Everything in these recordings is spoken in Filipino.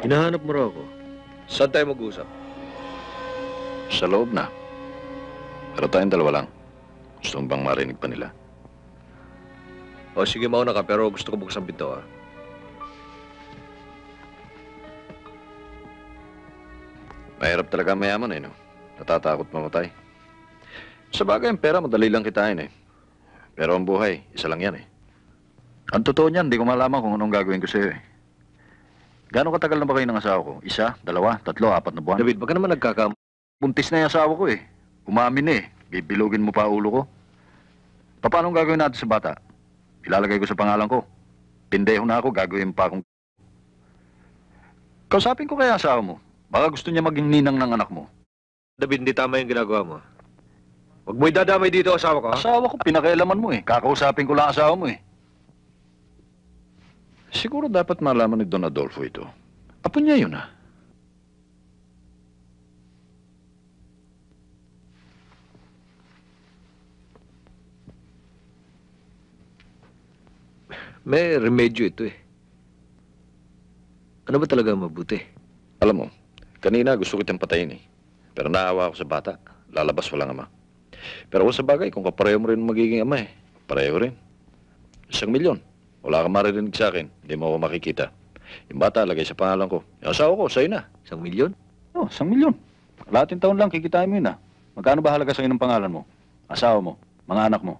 Hinahanap mo raw ako. Saan tayo mag-usap? Sa loob na. Pero tayong dalawa lang. Gusto mo bang marinig pa nila? O sige, mauna ka, pero gusto ko buksan pinto, ah. Mahirap talaga mayaman eh, no? Natatakot mamatay. Sa bagay, ang pera, madali lang kitain eh. Pero ang buhay, isa lang yan eh. Ang totoo niyan, di ko malaman kung anong gagawin ko sa'yo eh. Gano'ng katagal na ba kayo ng asawa ko? Isa, dalawa, tatlo, apat na buwan? David, baka naman nagkakam... Buntis na yung asawa ko eh. Umamin eh. Bibilugin mo pa ulo ko. Paano gagawin natin sa bata? Ilalagay ko sa pangalan ko. Pindeho na ako, gagawin pa akong... Kausapin ko kaya asawa mo. Baka gusto niya maging ninang ng anak mo. David, hindi tama yung ginagawa mo. Huwag mo idadamay dito, asawa ko, ha? Asawa ko, pinakailaman mo eh. Kakausapin ko lang asawa mo eh. Siguro dapat malaman ni Don Adolfo ito. Apo niya yun ah. May remedyo ito eh. Ano ba talaga mabuti? Alam mo, kanina gusto kitang patayin eh. Pero naawa ako sa bata. Lalabas walang ama. Pero kung sa bagay, kung kapareho mo rin magiging ama eh. Pareho rin. 1,000,000. Wala kang maririnig sa akin. Hindi mo ako makikita. Yung bata, lagay sa pangalan ko. Yung asawa ko, sa'yo na. 1,000,000? Oh, 1,000,000. Kalahating taon lang, kikitain mo yun ah. Magkano ba halaga sa'yo ng pangalan mo? Asawa mo? Mga anak mo?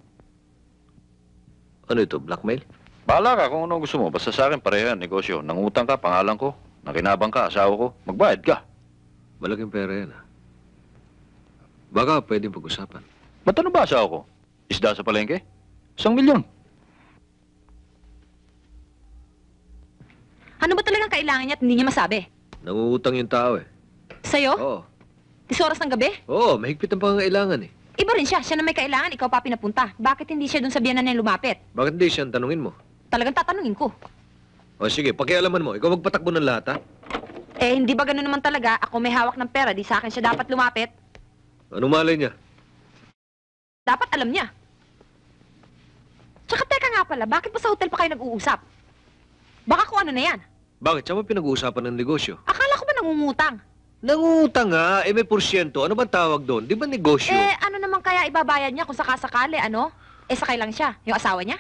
Ano ito, blackmail? Bahala ka kung ano gusto mo. Basta sa akin, pareho yan, negosyo. Nangutang ka, pangalan ko. Nakinabang ka, asawa ko. Magbayad ka. Malaking pera yan, ha? Baka pwedeng pag-usapan. Ba't ano ba asawa ko? Isda sa palengke? 1,000,000. Ano ba talagang kailangan niya at hindi niya masabi? Nangungutang yung tao, eh. Sa'yo? Oo. 10 oras ng gabi? Oo, mahigpit ang pangangailangan, eh. Iba rin siya. Siya na may kailangan, ikaw pa pinapunta. Bakit hindi siya dun sa biyanan niya lumapit? Bakit hindi siya ang tanungin mo? Talagang tatanungin ko. O sige, pakialaman mo. Ikaw magpatakbo ng lahat, ha? Eh, hindi ba ganun naman talaga? Ako may hawak ng pera, di sa akin siya dapat lumapit. Ano malay niya? Dapat alam niya. Tsaka teka nga pala, bakit ba sa hotel pa kayo nag-uusap? Baka kung ano na yan. Bakit? Siya mo pinag-uusapan ng negosyo? Akala ko ba nangungutang? Nangungutang nga, eh may porsyento. Ano bang tawag doon? Di ba negosyo? Eh, ano naman kaya ibabayad niya kung sakasakali, ano? Eh, sakay lang siya. Yung asawa niya?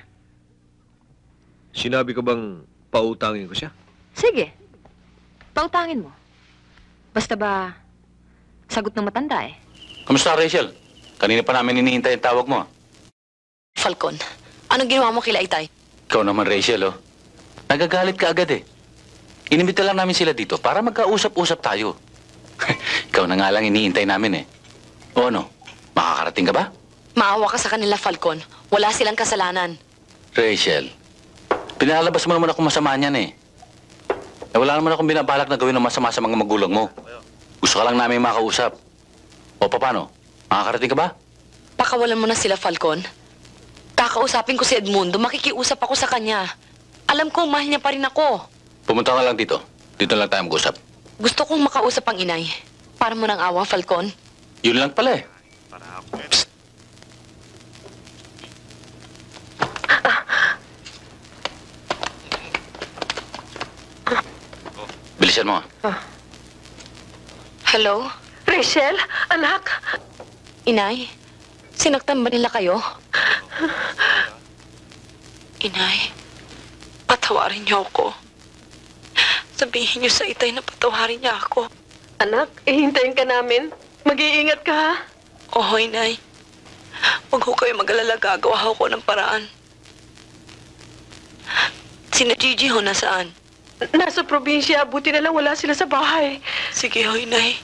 Sinabi ko bang pautangin ko siya? Sige. Pautangin mo. Basta ba, sagot ng matanda eh. Kamusta, Rachel? Kanina pa namin hinihintay ang tawag mo. Falcon, anong ginawa mo kila Itay? Ikaw naman, Rachel, oh. Nagagalit ka agad eh. Inimbita lang namin sila dito para magkausap-usap tayo. Ikaw na nga lang hinihintay namin eh. O ano, makakarating ka ba? Maawa ka sa kanila, Falcon. Wala silang kasalanan. Rachel, pinalabas mo naman ako masama niyan eh. Wala naman akong binabalak na gawin ng masama sa mga magulang mo. Gusto ka lang namin makausap. O paano? Makakarating ka ba? Pakawalan mo na sila, Falcon. Kakausapin ko si Edmundo, makikiusap ako sa kanya. Alam kong mahal niya pa rin ako. Pumunta ka lang dito. Dito lang tayo mag-usap. Gusto kong makausap ang inay. Para mo ng awa, Falcon. Yun lang pala eh. Psst. Bilisan mo. Hello? Rachel, anak. Inay, sinaktan ba nila kayo? Inay, patawarin niyo ako. Sabihin niyo sa Itay na patawarin niya ako. Anak, ihintayin ka namin. Mag-iingat ka, ha? Oo, Inay. Huwag ho kayo mag-alala, gagawa ho ko ng paraan. Sina Gigi ho nasaan? Nasa probinsya, buti na lang wala sila sa bahay. Sige ho, Inay.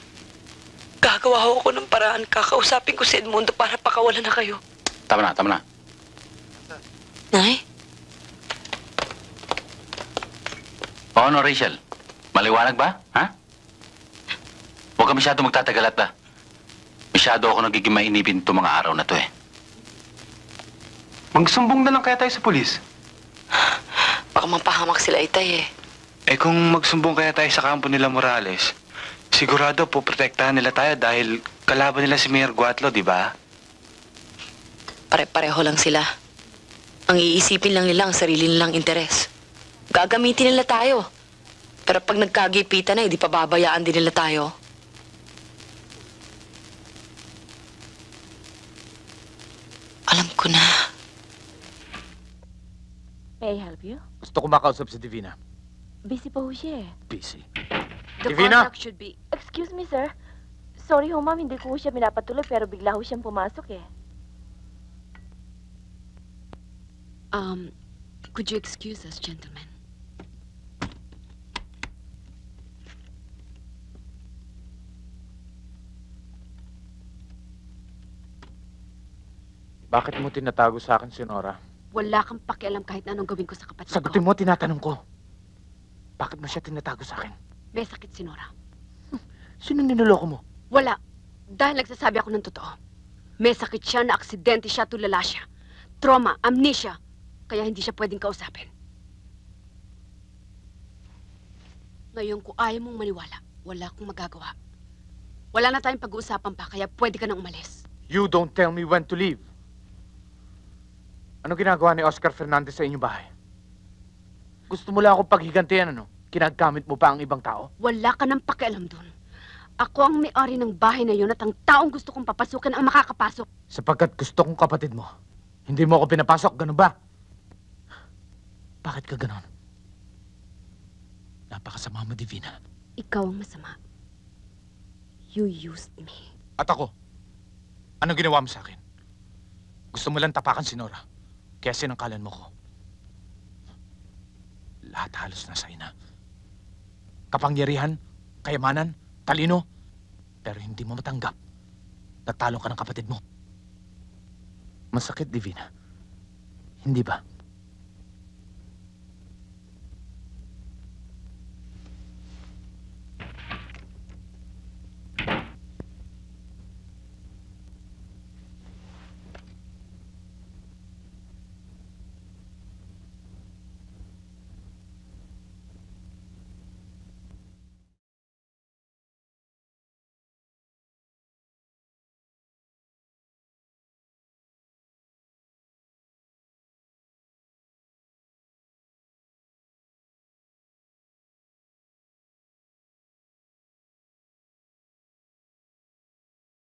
Gagawa ho ko ng paraan. Kakausapin ko si Edmundo para pakawalan na kayo. Tama na, tama na. Nay? O ano, Rachel? Maliwanag ba? Ha? Huwag ka masyado magtatagalat ba? Masyado ako nagiging mainipin itong mga araw na to eh. Magsumbong na lang kaya tayo sa pulis. Baka mapahamak sila Itay eh. Eh kung magsumbong kaya tayo sa kampo nila Morales, sigurado poprotektahan nila tayo dahil kalaban nila si Mayor Guatlo, di ba? Pare-pareho lang sila. Ang iisipin lang nila ang sarili nilang interes. Gagamitin nila tayo. Pero pag nagkagipitan na, hindi pa babayaan din nila tayo. Alam ko na. May I help you? Gusto ko makausap si Divina. Busy pa ho siya eh. Busy. The Divina! contract should be... Excuse me, sir. Sorry ho, ma'am. Hindi ko ho siya pinapatuloy pero bigla ho siyang pumasok eh. Could you excuse us, gentlemen? Bakit mo tinatago sa akin si Nora? Wala kang pakialam kahit anong gawin ko sa kapatid Sagutin mo, tinatanong ko. Bakit mo siya tinatago sa akin? May sakit si Nora. Sino niloloko mo? Wala. Dahil nagsasabi ako ng totoo. May sakit siya, na aksidente siya, tulala siya. Trauma, amnesia. Kaya hindi siya pwedeng kausapin. Ngayon, kung ayaw mong maniwala, wala akong magagawa. Wala na tayong pag-uusapan pa, kaya pwede ka nang umalis. You don't tell me when to leave. Ano ginagawa ni Oscar Fernandez sa inyong bahay? Gusto mo lang akong paghigantihan, ano? Kinagamit mo pa ang ibang tao? Wala ka nang pakialam dun. Ako ang may-ari ng bahay na yun at ang taong gusto kong papasukin ang makakapasok. Sapagkat gusto kong kapatid mo. Hindi mo ako pinapasok, ganun ba? Bakit ka ganun? Napakasama mo, Divina. Ikaw ang masama. You used me. At ako? Anong ginawa mo sa akin? Gusto mo lang tapakan si Nora. Kaya sinangkalan mo ko. Lahat halos nasa ina. Kapangyarihan, kayamanan, talino. Pero hindi mo matanggap. Natalo ka ng kapatid mo. Masakit, Divina. Hindi ba?